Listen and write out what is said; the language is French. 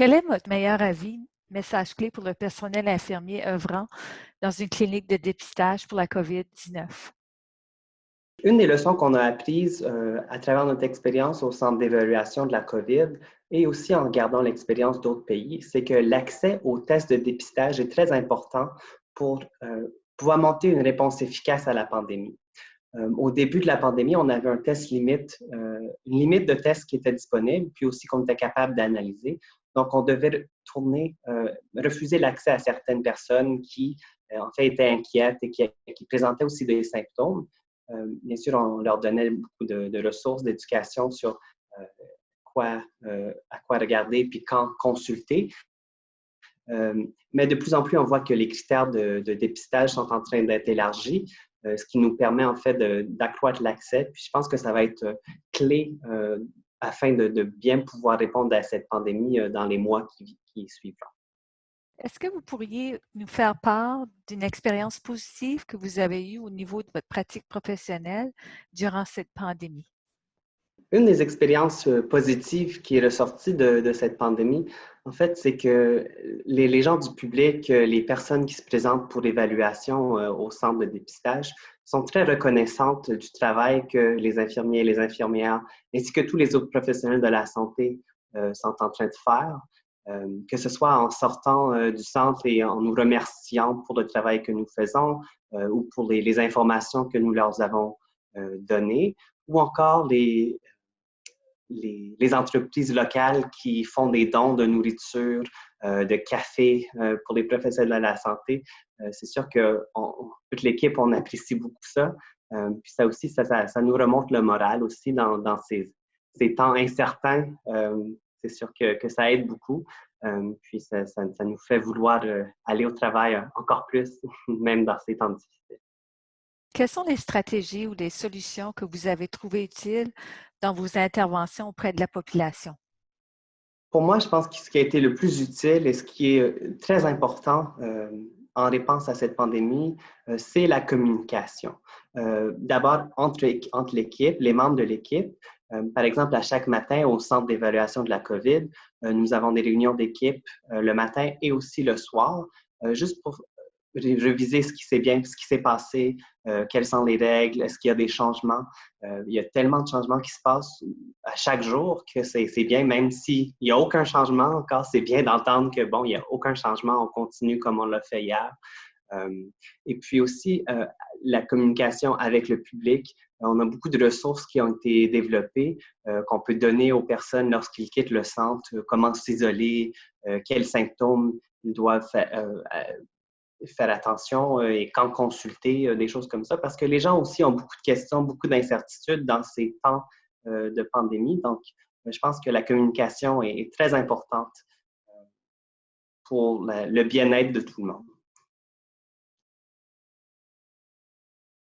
Quel est votre meilleur avis, message clé pour le personnel infirmier œuvrant dans une clinique de dépistage pour la COVID-19? Une des leçons qu'on a apprises à travers notre expérience au centre d'évaluation de la COVID et aussi en regardant l'expérience d'autres pays, c'est que l'accès aux tests de dépistage est très important pour pouvoir monter une réponse efficace à la pandémie. Au début de la pandémie, on avait un test limite, une limite de tests qui était disponible, puis aussi qu'on était capable d'analyser. Donc, on devait refuser l'accès à certaines personnes qui, en fait, étaient inquiètes et qui présentaient aussi des symptômes. Bien sûr, on leur donnait beaucoup de ressources d'éducation sur à quoi regarder puis quand consulter. Mais de plus en plus, on voit que les critères de dépistage sont en train d'être élargis, ce qui nous permet en fait d'accroître l'accès. Puis je pense que ça va être clé afin de bien pouvoir répondre à cette pandémie dans les mois qui suivront. Est-ce que vous pourriez nous faire part d'une expérience positive que vous avez eue au niveau de votre pratique professionnelle durant cette pandémie? Une des expériences positives qui est ressortie de cette pandémie, en fait, c'est que les gens du public, les personnes qui se présentent pour l'évaluation au centre de dépistage, sont très reconnaissantes du travail que les infirmiers et les infirmières, ainsi que tous les autres professionnels de la santé sont en train de faire. Que ce soit en sortant du centre et en nous remerciant pour le travail que nous faisons ou pour les informations que nous leur avons données, ou encore les entreprises locales qui font des dons de nourriture, de café pour les professionnels de la santé. C'est sûr que toute l'équipe, on apprécie beaucoup ça. Puis ça aussi, ça nous remonte le moral aussi dans ces temps incertains. C'est sûr que ça aide beaucoup. Puis ça nous fait vouloir aller au travail encore plus, même dans ces temps difficiles. Quelles sont les stratégies ou les solutions que vous avez trouvées utiles dans vos interventions auprès de la population? Pour moi, je pense que ce qui a été le plus utile et ce qui est très important en réponse à cette pandémie, c'est la communication. D'abord, entre l'équipe, les membres de l'équipe. Par exemple, à chaque matin, au centre d'évaluation de la COVID, nous avons des réunions d'équipe le matin et aussi le soir, juste pour reviser ce qui s'est passé, quelles sont les règles, est-ce qu'il y a des changements. Il y a tellement de changements qui se passent à chaque jour que c'est bien, même s'il n'y a aucun changement encore, c'est bien d'entendre que, bon, il n'y a aucun changement, on continue comme on l'a fait hier. Et puis aussi, la communication avec le public. On a beaucoup de ressources qui ont été développées, qu'on peut donner aux personnes lorsqu'ils quittent le centre, comment s'isoler, quels symptômes ils doivent faire attention et quand consulter, des choses comme ça, parce que les gens aussi ont beaucoup de questions, beaucoup d'incertitudes dans ces temps de pandémie. Donc, je pense que la communication est très importante pour le bien-être de tout le monde.